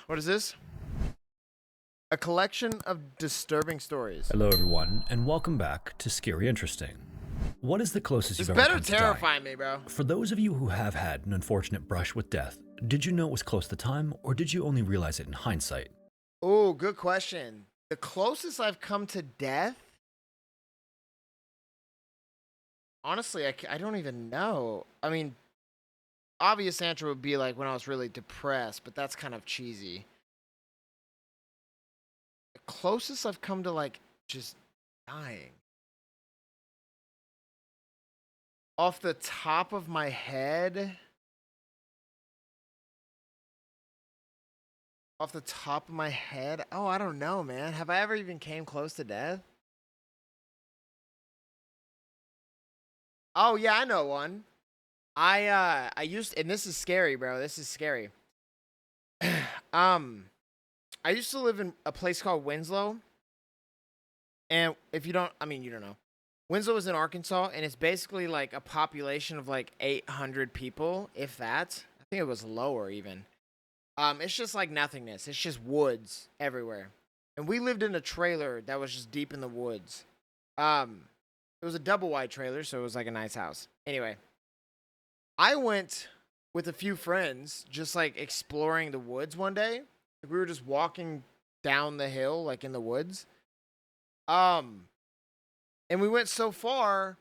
What is this? A collection of disturbing stories. Hello everyone, and welcome back to Scary Interesting. What is the closest This you've ever better come to dying? terrify me, bro. For those of you who have had an unfortunate brush with death, did you know it was close at the time, or did you only realize it in hindsight? Oh, good question. The closest I've come to death? Honestly, I don't even know. I mean, obvious answer would be like when I was really depressed, but that's kind of cheesy. The closest I've come to like just dying. Off the top of my head. Off the top of my head? Oh, I don't know, man. Have I ever even came close to death? Oh, yeah, I know one. I used, and this is scary, bro. This is scary. I used to live in a place called Winslow. And if you don't, I mean, you don't know. Winslow is in Arkansas, and it's basically like a population of like 800 people, if that. I think it was lower even. It's just like nothingness. It's just woods everywhere. And we lived in a trailer that was just deep in the woods. It was a double wide trailer, so it was like a nice house. Anyway, I went with a few friends just like exploring the woods one day. We were just walking down the hill like in the woods. And we went so far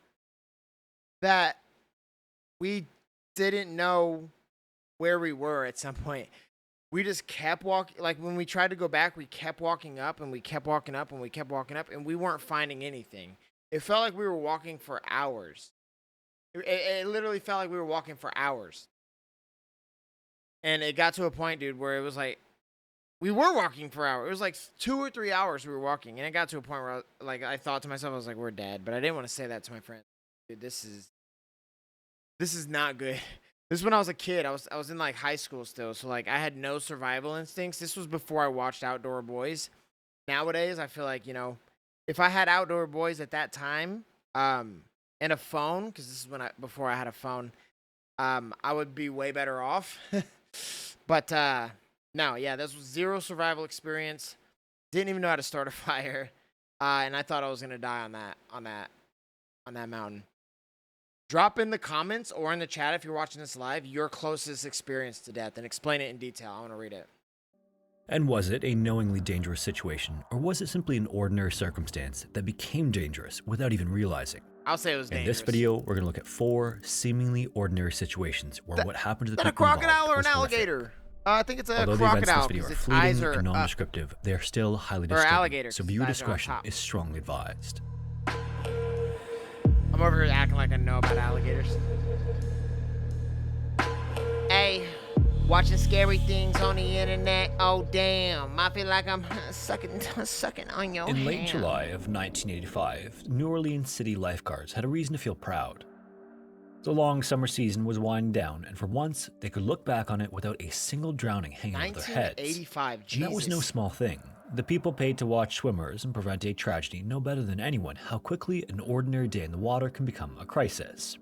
that we didn't know where we were at some point. We just kept walking. Like when we tried to go back, we kept walking up and we kept walking up and we kept walking up and we weren't finding anything. It felt like we were walking for hours. It literally felt like we were walking for hours. And it got to a point, dude, where it was like, we were walking for hours. It was like 2 or 3 hours we were walking. And it got to a point where I thought to myself, I was like, we're dead. But I didn't want to say that to my friend. Dude, this is not good. This is when I was a kid. I was in like high school still. So like I had no survival instincts. This was before I watched Outdoor Boys. Nowadays, I feel like, if I had Outdoor Boys at that time, and a phone, because this is before I had a phone, I would be way better off. But no, yeah, this was zero survival experience. Didn't even know how to start a fire, and I thought I was gonna die on that mountain. Drop in the comments or in the chat if you're watching this live your closest experience to death and explain it in detail. I want to read it. And was it a knowingly dangerous situation, or was it simply an ordinary circumstance that became dangerous without even realizing? I'll say it was dangerous. In this video, we're going to look at 4 seemingly ordinary situations where what happened to the Is that a people crocodile or involved an was horrific. alligator? I think it's a Although the events in crocodile this video because are its fleeting eyes are and up. non-descriptive, they are still highly Or disturbing, alligator, so 'cause viewer its eyes are on discretion top. is strongly advised. I'm over here acting like I know about alligators. Hey, watching scary things on the internet. Oh damn, I feel like I'm sucking on your In late hand. July of 1985, New Orleans city lifeguards had a reason to feel proud. The long summer season was winding down, and for once, they could look back on it without a single drowning hanging over their heads. 1985, And Jesus. that was no small thing. The people paid to watch swimmers and prevent a tragedy know better than anyone how quickly an ordinary day in the water can become a crisis.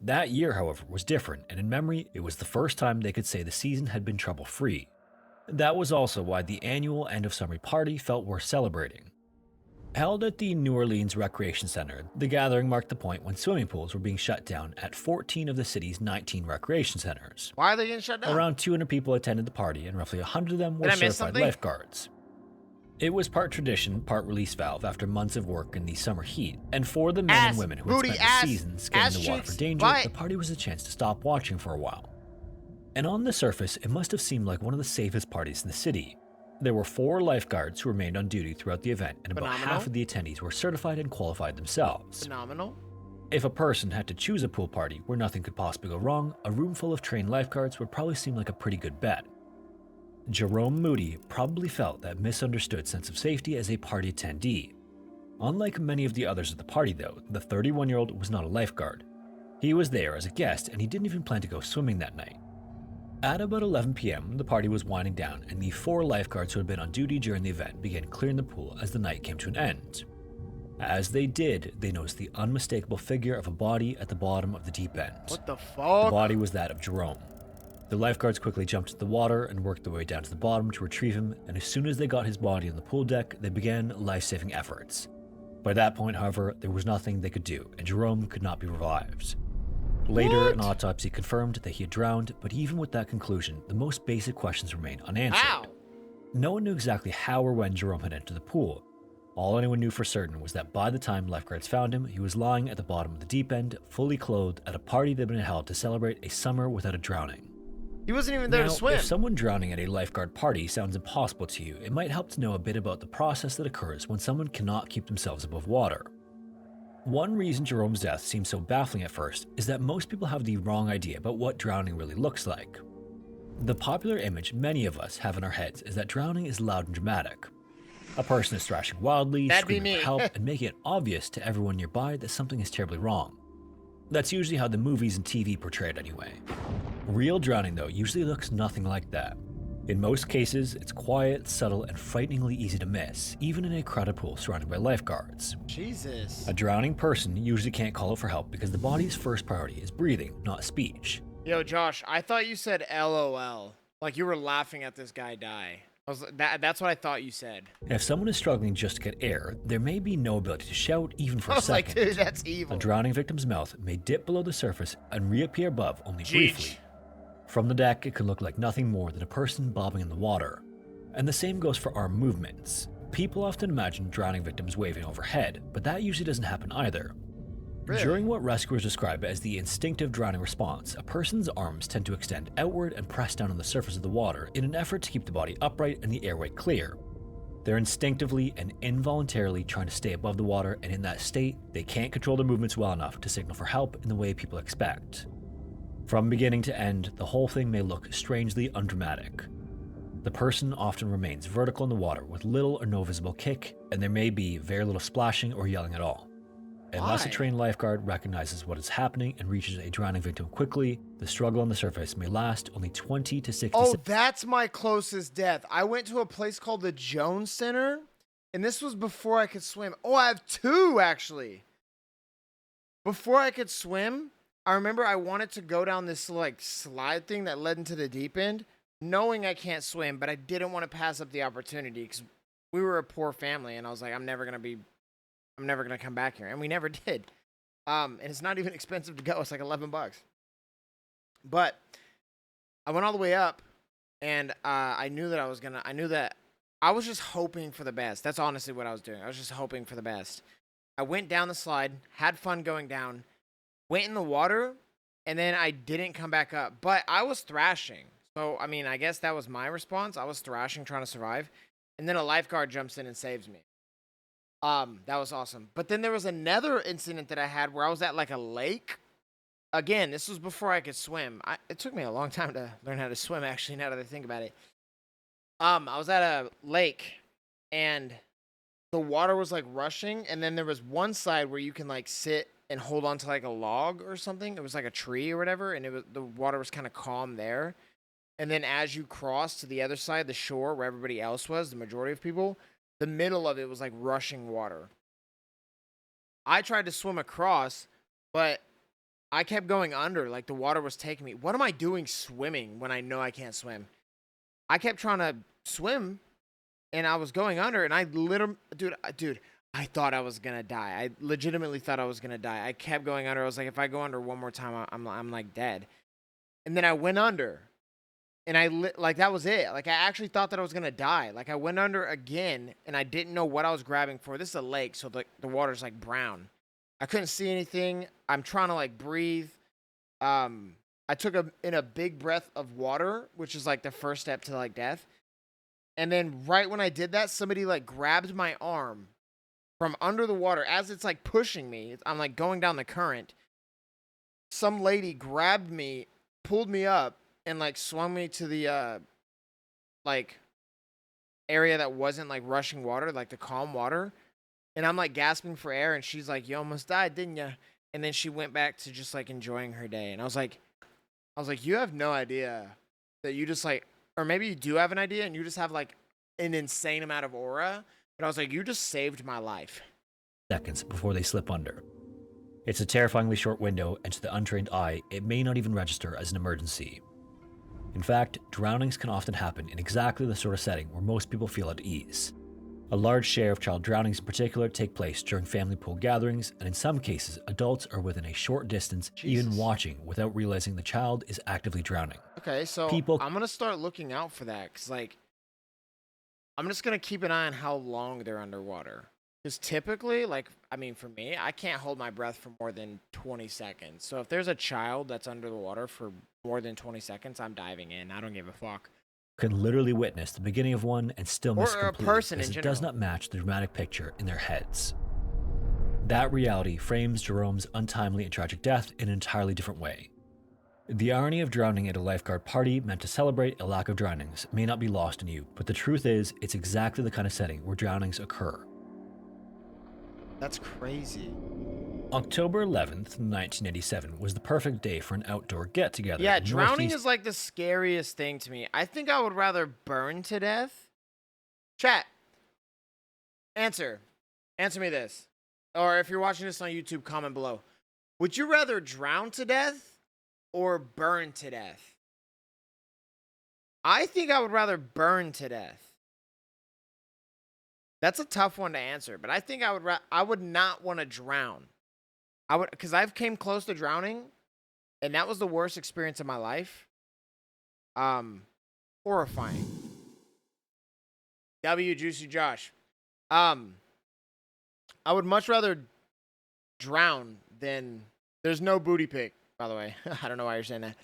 That year, however, was different, and in memory, it was the first time they could say the season had been trouble-free. That was also why the annual end-of-summer party felt worth celebrating. Held at the New Orleans Recreation Center, the gathering marked the point when swimming pools were being shut down at 14 of the city's 19 recreation centers. Why are they getting shut down? Around 200 people attended the party, and roughly 100 of them were Did I miss certified something? lifeguards. It was part tradition, part release valve after months of work in the summer heat, and for the men and women who had spent the season scanning the water for danger, the party was a chance to stop watching for a while. And on the surface, it must have seemed like one of the safest parties in the city. There were 4 lifeguards who remained on duty throughout the event, and about half of the attendees were certified and qualified themselves. Phenomenal. If a person had to choose a pool party where nothing could possibly go wrong, a room full of trained lifeguards would probably seem like a pretty good bet. Jerome Moody probably felt that misunderstood sense of safety as a party attendee. Unlike many of the others at the party though, the 31-year-old was not a lifeguard. He was there as a guest, and he didn't even plan to go swimming that night. At about 11 p.m., the party was winding down, and the 4 lifeguards who had been on duty during the event began clearing the pool as the night came to an end. As they did, they noticed the unmistakable figure of a body at the bottom of the deep end. What the fuck? The body was that of Jerome. The lifeguards quickly jumped into the water and worked their way down to the bottom to retrieve him, and as soon as they got his body on the pool deck, they began life-saving efforts. By that point, however, there was nothing they could do, and Jerome could not be revived. Later, an autopsy confirmed that he had drowned, but even with that conclusion, the most basic questions remained unanswered. How? No one knew exactly how or when Jerome had entered the pool. All anyone knew for certain was that by the time lifeguards found him, he was lying at the bottom of the deep end, fully clothed, at a party that had been held to celebrate a summer without a drowning. He wasn't even there to swim. If someone drowning at a lifeguard party sounds impossible to you, it might help to know a bit about the process that occurs when someone cannot keep themselves above water. One reason Jerome's death seems so baffling at first is that most people have the wrong idea about what drowning really looks like. The popular image many of us have in our heads is that drowning is loud and dramatic. A person is thrashing wildly, screaming for help, and making it obvious to everyone nearby that something is terribly wrong. That's usually how the movies and TV portray it anyway. Real drowning, though, usually looks nothing like that. In most cases, it's quiet, subtle, and frighteningly easy to miss, even in a crowded pool surrounded by lifeguards. Jesus. A drowning person usually can't call out for help because the body's first priority is breathing, not speech. Yo, Josh, I thought you said LOL. Like you were laughing at this guy die. That's what I thought you said. If someone is struggling just to get air, there may be no ability to shout even for a second. Like, dude, that's evil. A drowning victim's mouth may dip below the surface and reappear above only briefly. From the deck, it can look like nothing more than a person bobbing in the water. And the same goes for arm movements. People often imagine drowning victims waving overhead, but that usually doesn't happen either. Really? During what rescuers describe as the instinctive drowning response, a person's arms tend to extend outward and press down on the surface of the water in an effort to keep the body upright and the airway clear. They're instinctively and involuntarily trying to stay above the water, and in that state, they can't control their movements well enough to signal for help in the way people expect. From beginning to end, the whole thing may look strangely undramatic. The person often remains vertical in the water with little or no visible kick, and there may be very little splashing or yelling at all. Unless a trained lifeguard recognizes what is happening and reaches a drowning victim quickly, the struggle on the surface may last only 20 to 60 seconds. Oh, that's my closest death. I went to a place called the Jones Center, and this was before I could swim. Oh, I have two, actually. Before I could swim, I remember I wanted to go down this like slide thing that led into the deep end, knowing I can't swim, but I didn't want to pass up the opportunity because we were a poor family, and I was like, I'm never going to come back here. And we never did. And it's not even expensive to go. It's like $11. But I went all the way up, and I knew that I was just hoping for the best. That's honestly what I was doing. I was just hoping for the best. I went down the slide, had fun going down, went in the water, and then I didn't come back up. But I was thrashing. So, I mean, I guess that was my response. I was thrashing, trying to survive. And then a lifeguard jumps in and saves me. That was awesome. But then there was another incident that I had where I was at like a lake. Again, this was before I could swim. It took me a long time to learn how to swim, actually, now that I think about it. I was at a lake, and the water was like rushing, and then there was one side where you can like sit and hold on to like a log or something. It was like a tree or whatever, and the water was kind of calm there. And then as you cross to the other side, the shore where everybody else was, the majority of people, the middle of it was like rushing water. I tried to swim across, but I kept going under. Like the water was taking me. What am I doing swimming when I know I can't swim? I kept trying to swim, and I was going under, and I literally, dude, I thought I was gonna die. I legitimately thought I was gonna die. I kept going under. I was like, if I go under one more time, I'm like dead. And then I went under. And like that was it. Like I actually thought that I was gonna die. Like I went under again, and I didn't know what I was grabbing for. This is a lake, so the water's like brown. I couldn't see anything. I'm trying to like breathe. I took in a big breath of water, which is like the first step to like death. And then right when I did that, somebody like grabbed my arm from under the water as it's like pushing me. I'm like going down the current. Some lady grabbed me, pulled me up, and like swung me to the like area that wasn't like rushing water, like the calm water. And I'm like gasping for air, and she's like, "You almost died, didn't you?" And then she went back to just like enjoying her day. And I was like, you have no idea that you just like, or maybe you do have an idea and you just have like an insane amount of aura. But I was like, you just saved my life. Seconds before they slip under. It's a terrifyingly short window, and to the untrained eye, it may not even register as an emergency. In fact, drownings can often happen in exactly the sort of setting where most people feel at ease. A large share of child drownings in particular take place during family pool gatherings, and in some cases, adults are within a short distance, even watching without realizing the child is actively drowning. Okay, so People I'm gonna start looking out for that, because, like, I'm just gonna keep an eye on how long they're underwater. Because typically, like, I mean, for me, I can't hold my breath for more than 20 seconds. So if there's a child that's under the water for more than 20 seconds, I'm diving in. I don't give a fuck. can literally witness the beginning of one and still miss Or it a completely person because in it does general. not match the dramatic picture in their heads. That reality frames Jerome's untimely and tragic death in an entirely different way. The irony of drowning at a lifeguard party meant to celebrate a lack of drownings may not be lost on you, but the truth is, it's exactly the kind of setting where drownings occur. That's crazy. October 11th, 1987 was the perfect day for an outdoor get-together. Yeah, in drowning Northeast is like the scariest thing to me. I think I would rather burn to death. Chat. Answer me this. Or if you're watching this on YouTube, comment below. Would you rather drown to death or burn to death? I think I would rather burn to death. That's a tough one to answer, but I think I would not want to drown. Because I've came close to drowning, and that was the worst experience of my life. Horrifying. Juicy Josh. I would much rather drown than. There's no booty pic, by the way. I don't know why you're saying that.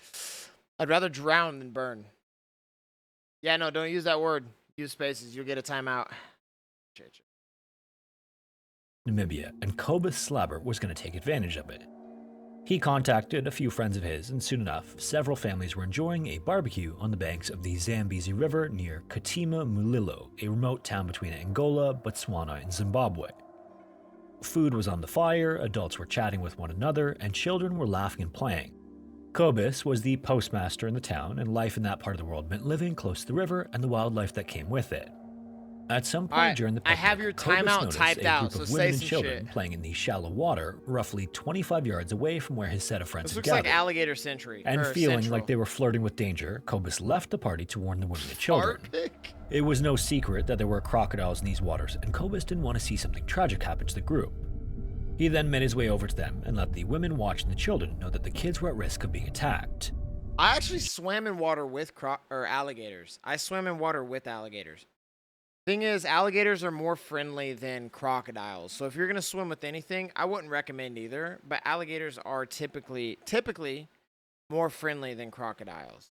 I'd rather drown than burn. Yeah, no, don't use that word. Use spaces. You'll get a timeout. Namibia, and Cobus Slabber was going to take advantage of it. He contacted a few friends of his, and soon enough, several families were enjoying a barbecue on the banks of the Zambezi River near Katima Mulilo, a remote town between Angola, Botswana, and Zimbabwe. Food was on the fire, adults were chatting with one another, and children were laughing and playing. Cobus was the postmaster in the town, and life in that part of the world meant living close to the river and the wildlife that came with it. At some point during the picnic, I have your Cobus timeout noticed typed a out, group so of say women and some children shit. playing in the shallow water, roughly 25 yards away from where his set of friends This had looks like gathered. Alligator Century. And or feeling Central. like they were flirting with danger, Cobus left the party to warn the women and children. Arctic? It was no secret that there were crocodiles in these waters, and Cobus didn't want to see something tragic happen to the group. He then made his way over to them and let the women watching the children know that the kids were at risk of being attacked. I actually swam in water with alligators. I swam in water with alligators. Thing is, alligators are more friendly than crocodiles. So if you're going to swim with anything, I wouldn't recommend either. But alligators are typically more friendly than crocodiles.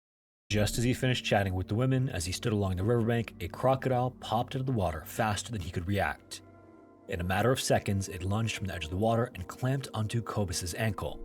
Just as he finished chatting with the women, as he stood along the riverbank, a crocodile popped out of the water faster than he could react. In a matter of seconds, it lunged from the edge of the water and clamped onto Cobus's ankle.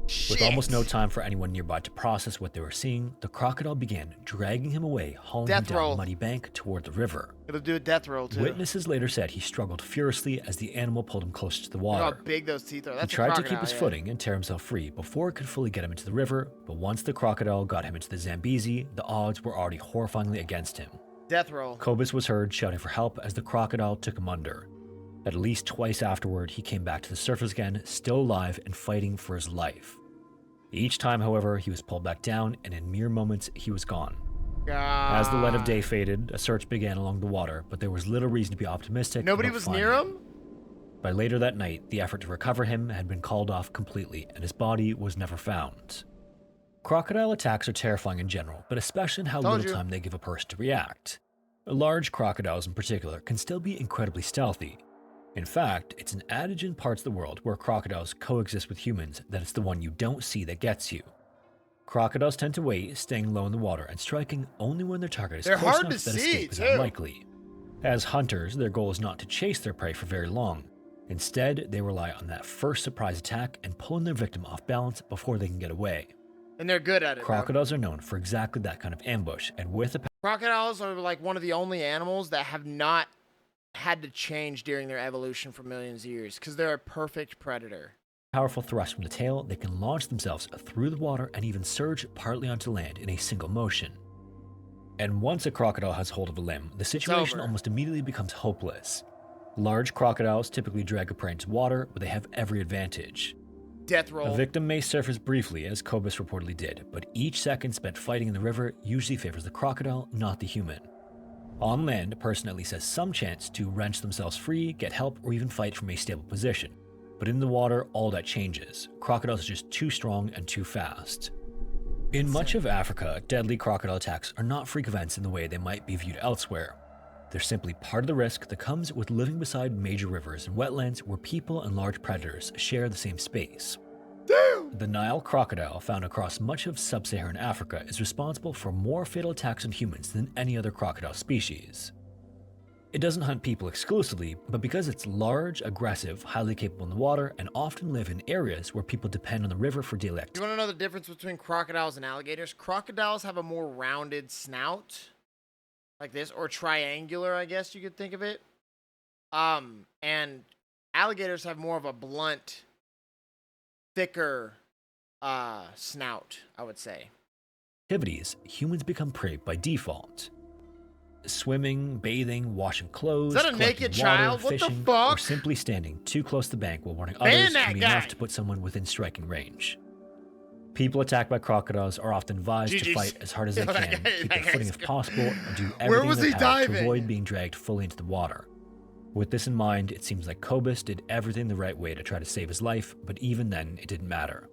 Shit. With almost no time for anyone nearby to process what they were seeing, the crocodile began dragging him away, hauling him down the muddy bank toward the river. It'll do a death roll, too. Witnesses later said he struggled furiously as the animal pulled him closer to the Look water. how big those teeth are. He That's a tried to crocodile, keep his footing and tear himself free before it could fully get him into the river, but once the crocodile got him into the Zambezi, the odds were already horrifyingly against him. Death roll. Cobus was heard shouting for help as the crocodile took him under. At least twice afterward, he came back to the surface again, still alive and fighting for his life. Each time, however, he was pulled back down, and in mere moments, he was gone. God. As the light of day faded, a search began along the water, but there was little reason to be optimistic. Nobody about was finding near him? By later that night, the effort to recover him had been called off completely, and his body was never found. Crocodile attacks are terrifying in general, but especially in how little time they give a person to react. Large crocodiles in particular can still be incredibly stealthy. In fact, it's an adage in parts of the world where crocodiles coexist with humans that it's the one you don't see that gets you. Crocodiles tend to wait, staying low in the water and striking only when their target is close enough that escape is unlikely. As hunters, their goal is not to chase their prey for very long. Instead, they rely on that first surprise attack and pulling their victim off balance before they can get away. And they're good at it. Crocodiles are known for exactly that kind of ambush, and with a crocodiles are like one of the only animals that have not had to change during their evolution for millions of years because they're a perfect predator. Powerful thrust from the tail, they can launch themselves through the water and even surge partly onto land in a single motion. And once a crocodile has hold of a limb, the situation almost immediately becomes hopeless. Large crocodiles typically drag a prey into water, but they have every advantage. Death A roll. victim may surface briefly, as Kobus reportedly did, but each second spent fighting in the river usually favors the crocodile, not the human. On land, a person at least has some chance to wrench themselves free, get help, or even fight from a stable position. But in the water, all that changes. Crocodiles are just too strong and too fast. In much of Africa, deadly crocodile attacks are not freak events in the way they might be viewed elsewhere. They're simply part of the risk that comes with living beside major rivers and wetlands where people and large predators share the same space. Damn! The Nile crocodile, found across much of sub-Saharan Africa, is responsible for more fatal attacks on humans than any other crocodile species. It doesn't hunt people exclusively, but because it's large, aggressive, highly capable in the water, and often live in areas where people depend on the river for daily activity. You want to know the difference between crocodiles and alligators? Crocodiles have a more rounded snout, like this, or triangular, I guess you could think of it. And alligators have more of a blunt, thicker snout, I would say. Humans become prey by default. Swimming, bathing, washing clothes, Is that a collecting naked water, child? What the fishing, fuck? or simply standing too close to the bank while warning Ban others that can be guy! enough to put someone within striking range. People attacked by crocodiles are often advised to GG's. fight as hard as they That can, guy- keep that their footing guy's if good. possible, and do Where everything was in he their power to diving? avoid being dragged fully into the water. With this in mind, it seems like Kobus did everything the right way to try to save his life, but even then, it didn't matter.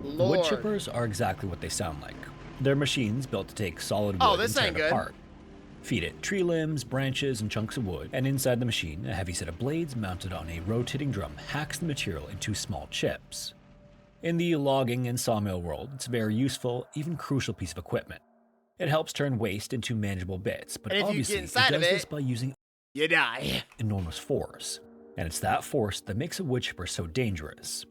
Lord. Wood chippers are exactly what they sound like. They're machines built to take solid wood Oh, and this tear ain't it good. apart. Feed it tree limbs, branches, and chunks of wood, and inside the machine, a heavy set of blades mounted on a rotating drum hacks the material into small chips. In the logging and sawmill world, it's a very useful, even crucial piece of equipment. It helps turn waste into manageable bits, but And if you obviously get it inside does of this it, by using you die. enormous force. And it's that force that makes a wood chipper so dangerous.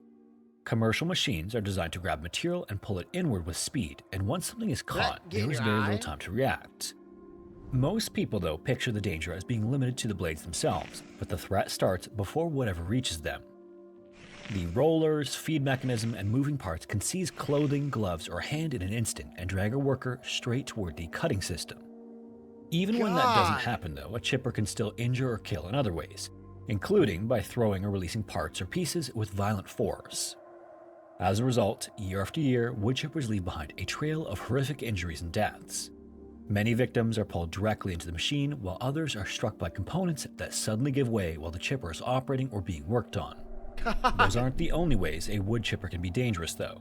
Commercial machines are designed to grab material and pull it inward with speed, and once something is caught, get in there is your very eye? little time to react. Most people, though, picture the danger as being limited to the blades themselves, but the threat starts before whatever reaches them. The rollers, feed mechanism, and moving parts can seize clothing, gloves, or hand in an instant and drag a worker straight toward the cutting system. Even when that doesn't God. happen, though, a chipper can still injure or kill in other ways, including by throwing or releasing parts or pieces with violent force. As a result, year after year, wood chippers leave behind a trail of horrific injuries and deaths. Many victims are pulled directly into the machine, while others are struck by components that suddenly give way while the chipper is operating or being worked on. Those aren't the only ways a wood chipper can be dangerous, though.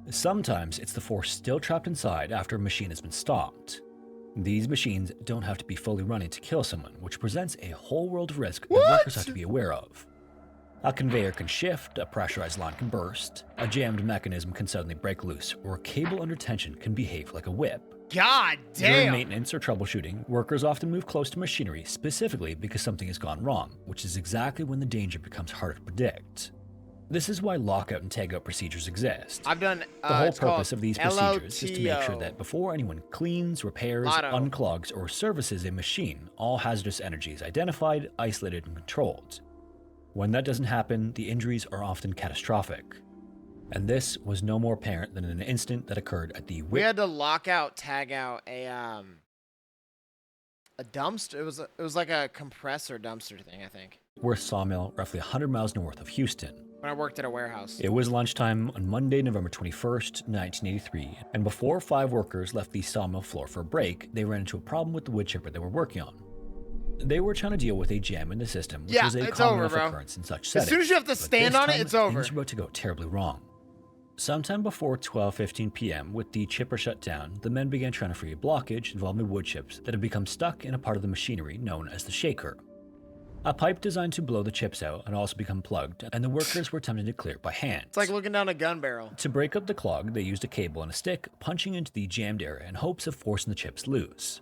Sometimes it's the force still trapped inside after a machine has been stopped. These machines don't have to be fully running to kill someone, which presents a whole world of risk that workers have to be aware of. A conveyor can shift, a pressurized line can burst, a jammed mechanism can suddenly break loose, or a cable under tension can behave like a whip. God During damn. maintenance or troubleshooting, workers often move close to machinery specifically because something has gone wrong, which is exactly when the danger becomes harder to predict. This is why lockout and tagout procedures exist. I've done The whole it's called purpose of these procedures is to make sure LOTO. that before anyone cleans, repairs, Lotto. unclogs, or services a machine, all hazardous energy is identified, isolated, and controlled. When that doesn't happen, the injuries are often catastrophic. And this was no more apparent than in an incident that occurred at the We had to lock out, tag out a dumpster. It was like a compressor dumpster thing, I think. Worth sawmill, roughly 100 miles north of Houston. When I worked at a warehouse. It was lunchtime on Monday, November 21st, 1983, and before 5 workers left the sawmill floor for a break, they ran into a problem with the wood chipper they were working on. They were trying to deal with a jam in the system, which Yeah, was a it's common over, enough bro. occurrence in such As settings. soon as you have to But stand this on it, time, it's over. Things were about to go terribly wrong. Sometime before 12:15 p.m., with the chipper shut down, the men began trying to free a blockage involving wood chips that had become stuck in a part of the machinery known as the shaker. A pipe designed to blow the chips out had also become plugged, and the workers were attempting to clear it by hand. It's like looking down a gun barrel. To break up the clog, they used a cable and a stick, punching into the jammed area in hopes of forcing the chips loose.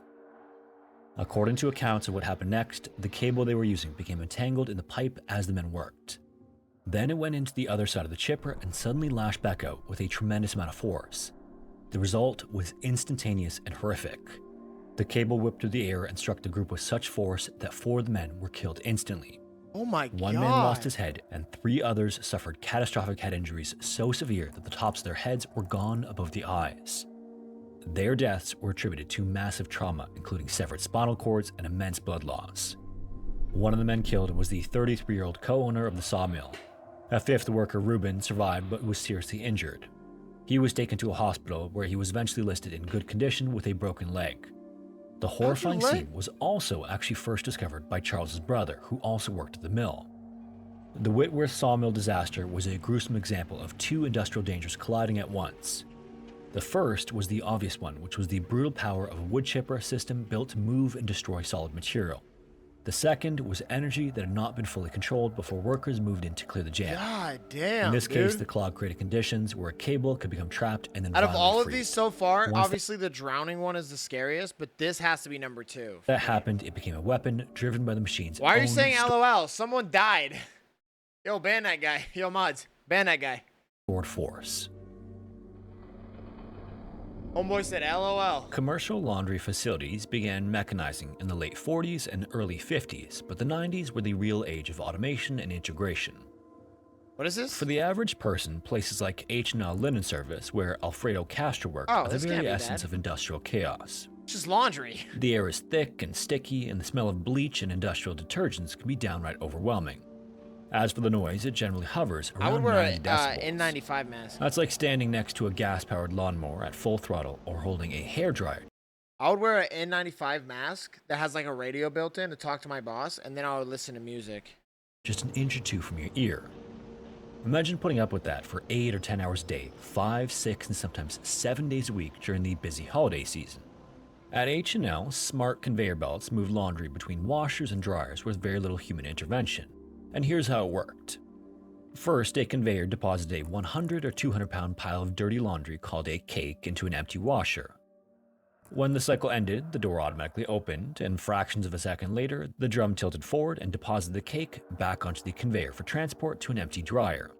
According to accounts of what happened next, the cable they were using became entangled in the pipe as the men worked. Then it went into the other side of the chipper and suddenly lashed back out with a tremendous amount of force. The result was instantaneous and horrific. The cable whipped through the air and struck the group with such force that 4 of the men were killed instantly. Oh my god. One man lost his head, and 3 others suffered catastrophic head injuries so severe that the tops of their heads were gone above the eyes. Their deaths were attributed to massive trauma, including severed spinal cords and immense blood loss. One of the men killed was the 33-year-old co-owner of the sawmill. A fifth worker, Ruben, survived but was seriously injured. He was taken to a hospital where he was eventually listed in good condition with a broken leg. The horrifying scene was also actually first discovered by Charles's brother, who also worked at the mill. The Whitworth sawmill disaster was a gruesome example of two industrial dangers colliding at once. The first was the obvious one, which was the brutal power of a wood chipper system built to move and destroy solid material. The second was energy that had not been fully controlled before workers moved in to clear the jam. God damn, in this case, the clog created conditions where a cable could become trapped and then out of all of freeze. these so far, obviously the drowning one is the scariest, but this has to be number 2. That happened, it became a weapon driven by the machine's Why are you own saying LOL? Someone died. Yo, ban that guy. Yo, mods, ban that guy. stored force. Homeboy said LOL. Commercial laundry facilities began mechanizing in the late 40s and early 50s, but the 90s were the real age of automation and integration. What is this? For the average person, places like H&L Linen Service, where Alfredo Castro worked, are the very essence of industrial chaos. It's just laundry. The air is thick and sticky, and the smell of bleach and industrial detergents can be downright overwhelming. As for the noise, it generally hovers around 90 decibels. I would wear an N95 mask. That's like standing next to a gas-powered lawnmower at full throttle or holding a hairdryer. I would wear an N95 mask that has like a radio built in to talk to my boss, and then I would listen to music. Just an inch or two from your ear. Imagine putting up with that for 8 or 10 hours a day, 5, 6, and sometimes 7 days a week during the busy holiday season. At H&L, smart conveyor belts move laundry between washers and dryers with very little human intervention. And here's how it worked. First, a conveyor deposited a 100 or 200 pound pile of dirty laundry called a cake into an empty washer. When the cycle ended, the door automatically opened, and fractions of a second later, the drum tilted forward and deposited the cake back onto the conveyor for transport to an empty dryer.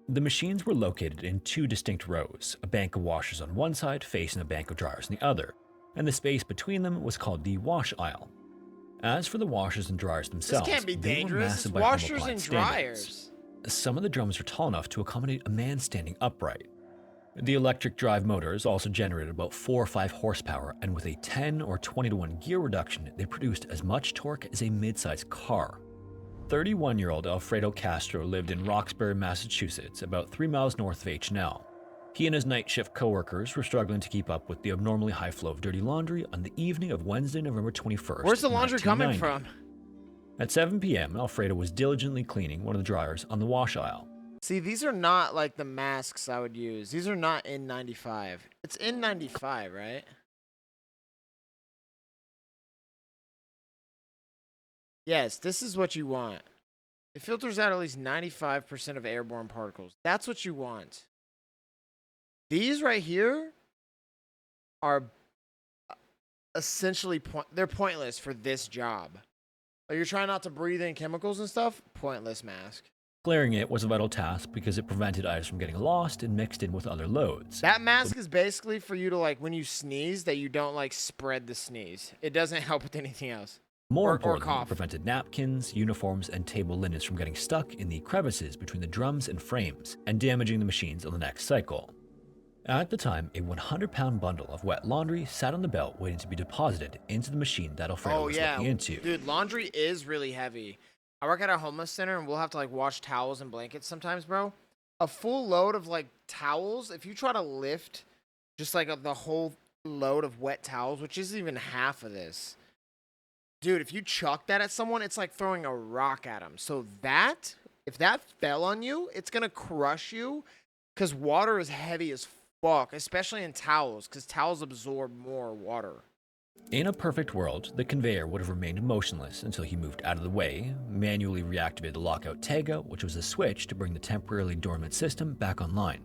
The machines were located in 2 distinct rows, a bank of washers on one side facing a bank of dryers on the other, and the space between them was called the wash aisle. As for the washers and dryers themselves, this can't be dangerous. It's by washers and standards. dryers. Some of the drums were tall enough to accommodate a man standing upright. The electric drive motors also generated about 4 or 5 horsepower, and with a 10 or 20 to 1 gear reduction, they produced as much torque as a mid-sized car. 31-year-old Alfredo Castro lived in Roxbury, Massachusetts, about 3 miles north of H&L. He and his night shift co-workers were struggling to keep up with the abnormally high flow of dirty laundry on the evening of Wednesday, November 21st. Where's the laundry coming from? At 7 p.m., Alfredo was diligently cleaning one of the dryers on the wash aisle. See, these are not like the masks I would use. These are not N95. It's N95, right? Yes, this is what you want. It filters out at least 95% of airborne particles. That's what you want. These right here are essentially they're pointless for this job. Like, you're trying not to breathe in chemicals and stuff, pointless mask. Clearing it was a vital task because it prevented items from getting lost and mixed in with other loads. That mask is basically for you to, like, when you sneeze, that you don't, like, spread the sneeze. It doesn't help with anything else. More importantly, it prevented napkins, uniforms, and table linens from getting stuck in the crevices between the drums and frames and damaging the machines on the next cycle. At the time, a 100-pound bundle of wet laundry sat on the belt waiting to be deposited into the machine that Alfredo was looking into. Dude, laundry is really heavy. I work at a homeless center, and we'll have to, like, wash towels and blankets sometimes, bro. A full load of, like, towels, if you try to lift just, like, the whole load of wet towels, which isn't even half of this. Dude, if you chuck that at someone, it's like throwing a rock at them. So that, if that fell on you, it's going to crush you because water is heavy as fuck, especially in towels, because towels absorb more water. In a perfect world, the conveyor would have remained motionless until he moved out of the way, manually reactivated the lockout tagout, which was a switch to bring the temporarily dormant system back online.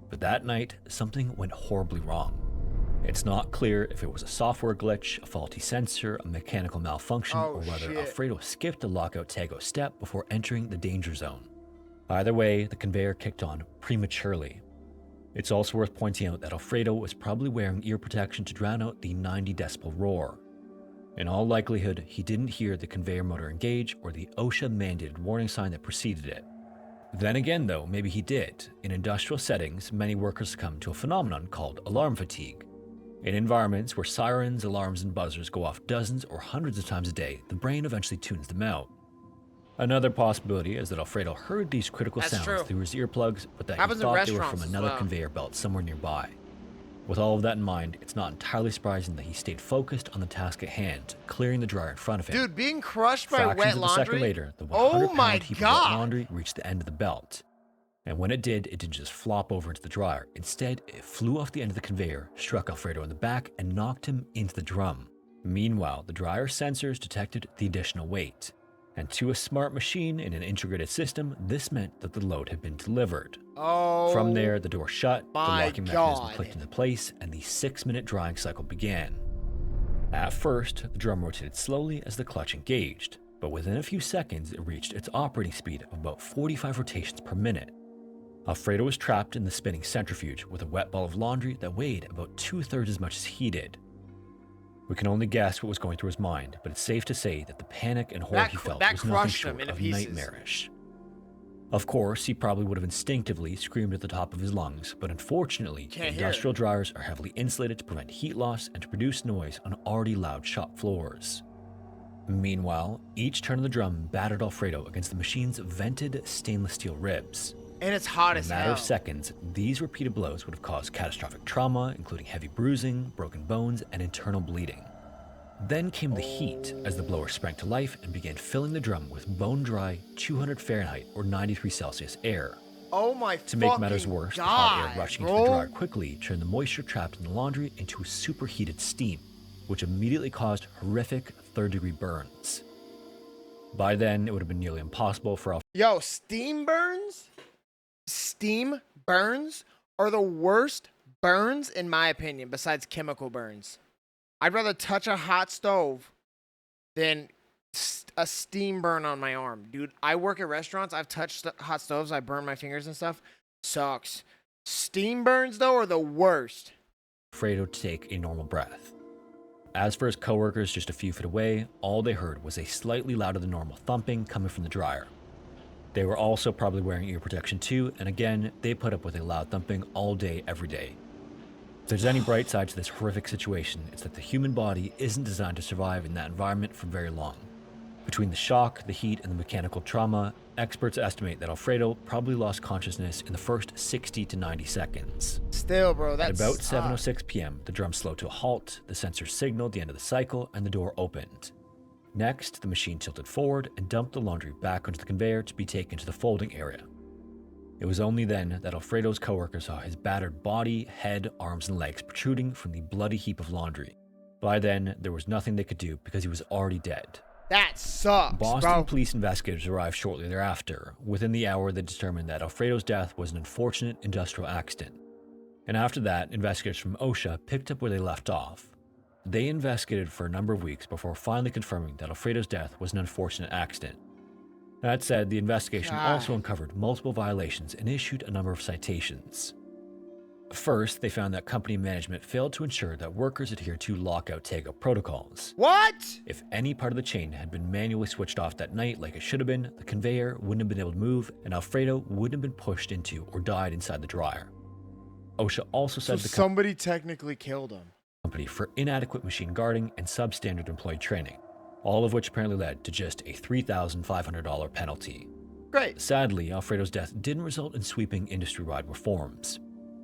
But that night, something went horribly wrong. It's not clear if it was a software glitch, a faulty sensor, a mechanical malfunction, or whether Alfredo skipped the lockout tagout step before entering the danger zone. Either way, the conveyor kicked on prematurely. It's also worth pointing out that Alfredo was probably wearing ear protection to drown out the 90 decibel roar. In all likelihood, he didn't hear the conveyor motor engage or the OSHA-mandated warning sign that preceded it. Then again though, maybe he did. In industrial settings, many workers succumb to a phenomenon called alarm fatigue. In environments where sirens, alarms, and buzzers go off dozens or hundreds of times a day, the brain eventually tunes them out. Another possibility is that Alfredo heard these critical That's sounds true. through his earplugs, but that Happens he in thought they were from restaurants as another well. conveyor belt somewhere nearby. With all of that in mind, it's not entirely surprising that he stayed focused on the task at hand, clearing the dryer in front of him. Dude, being crushed by Fractions wet of a second laundry. later, the Oh 100-pound my heap of wet God. laundry reached the end of the belt. And when it didn't just flop over into the dryer. Instead, it flew off the end of the conveyor, struck Alfredo in the back, and knocked him into the drum. Meanwhile, the dryer sensors detected the additional weight. And to a smart machine in an integrated system, this meant that the load had been delivered. Oh. From there, the door shut, the my locking mechanism God. clicked into place, and the 6-minute drying cycle began. At first, the drum rotated slowly as the clutch engaged, but within a few seconds, it reached its operating speed of about 45 rotations per minute. Alfredo was trapped in the spinning centrifuge with a wet ball of laundry that weighed about 2/3 as much as he did. We can only guess what was going through his mind, but it's safe to say that the panic and horror he felt was nothing short of nightmarish. Of course, he probably would have instinctively screamed at the top of his lungs, but unfortunately, industrial dryers are heavily insulated to prevent heat loss and to produce noise on already loud shop floors. Meanwhile, each turn of the drum battered Alfredo against the machine's vented stainless steel ribs. And it's hot as In a matter hell. of seconds, these repeated blows would have caused catastrophic trauma, including heavy bruising, broken bones, and internal bleeding. Then came the heat as the blower sprang to life and began filling the drum with bone-dry 200 Fahrenheit or 93 Celsius air. Oh my To make matters fucking worse, the God, hot air rushing into the bro. dryer quickly turned the moisture trapped in the laundry into superheated steam, which immediately caused horrific third-degree burns. By then, it would have been nearly impossible for Yo, steam burns? Steam burns are the worst burns in my opinion, besides chemical burns. I'd rather touch a hot stove than a steam burn on my arm. Dude, I work at restaurants. I've touched hot stoves. I burn my fingers and stuff. Sucks. Steam burns, though, are the worst. Alfredo to take a normal breath. As for his coworkers just a few feet away, all they heard was a slightly louder than normal thumping coming from the dryer. They were also probably wearing ear protection too, and again, they put up with a loud thumping all day, every day. If there's any bright side to this horrific situation, it's that the human body isn't designed to survive in that environment for very long. Between the shock, the heat, and the mechanical trauma, experts estimate that Alfredo probably lost consciousness in the first 60 to 90 seconds. Still, bro, that's At about 7:06 p.m., the drum slowed to a halt, the sensor signaled the end of the cycle, and the door opened. Next, the machine tilted forward and dumped the laundry back onto the conveyor to be taken to the folding area. It was only then that Alfredo's coworker saw his battered body, head, arms, and legs protruding from the bloody heap of laundry. By then, there was nothing they could do because he was already dead. That sucks, Boston bro. police investigators arrived shortly thereafter. Within the hour, they determined that Alfredo's death was an unfortunate industrial accident. And after that, investigators from OSHA picked up where they left off. They investigated for a number of weeks before finally confirming that Alfredo's death was an unfortunate accident. That said, the investigation also uncovered multiple violations and issued a number of citations. First, they found that company management failed to ensure that workers adhered to lockout-tagout protocols. What? If any part of the chain had been manually switched off that night like it should have been, the conveyor wouldn't have been able to move and Alfredo wouldn't have been pushed into or died inside the dryer. OSHA also said the somebody technically killed him. company for inadequate machine guarding and substandard employee training, all of which apparently led to just a $3,500 penalty. Great. Sadly, Alfredo's death didn't result in sweeping industry-wide reforms.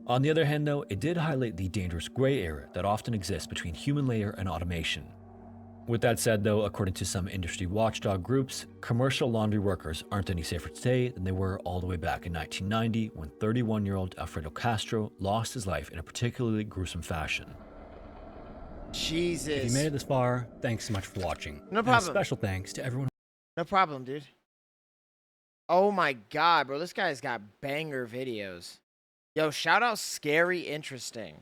On the other hand, though, it did highlight the dangerous gray area that often exists between human layer and automation. With that said, though, according to some industry watchdog groups, commercial laundry workers aren't any safer today than they were all the way back in 1990 when 31-year-old Alfredo Castro lost his life in a particularly gruesome fashion. Jesus. If you made it this far, thanks so much for watching. No And problem. a special thanks to everyone. No problem, dude. Oh my God, bro. This guy's got banger videos. Yo, shout out Scary Interesting.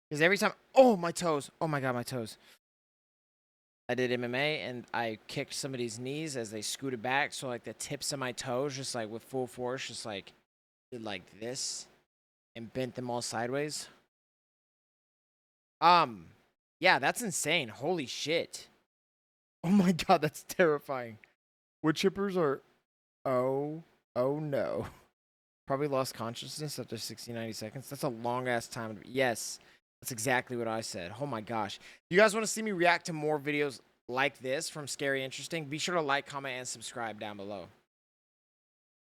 Because every time... Oh, my toes. Oh my God, my toes. I did MMA and I kicked somebody's knees as they scooted back. So, like, the tips of my toes, just like with full force, just like, did like this and bent them all sideways. Yeah, that's insane. Holy shit. Oh my God, that's terrifying. Wood chippers are... Oh no. Probably lost consciousness after 60, 90 seconds. That's a long ass time. Yes. That's exactly what I said. Oh my gosh. If you guys want to see me react to more videos like this from Scary Interesting, be sure to like, comment, and subscribe down below.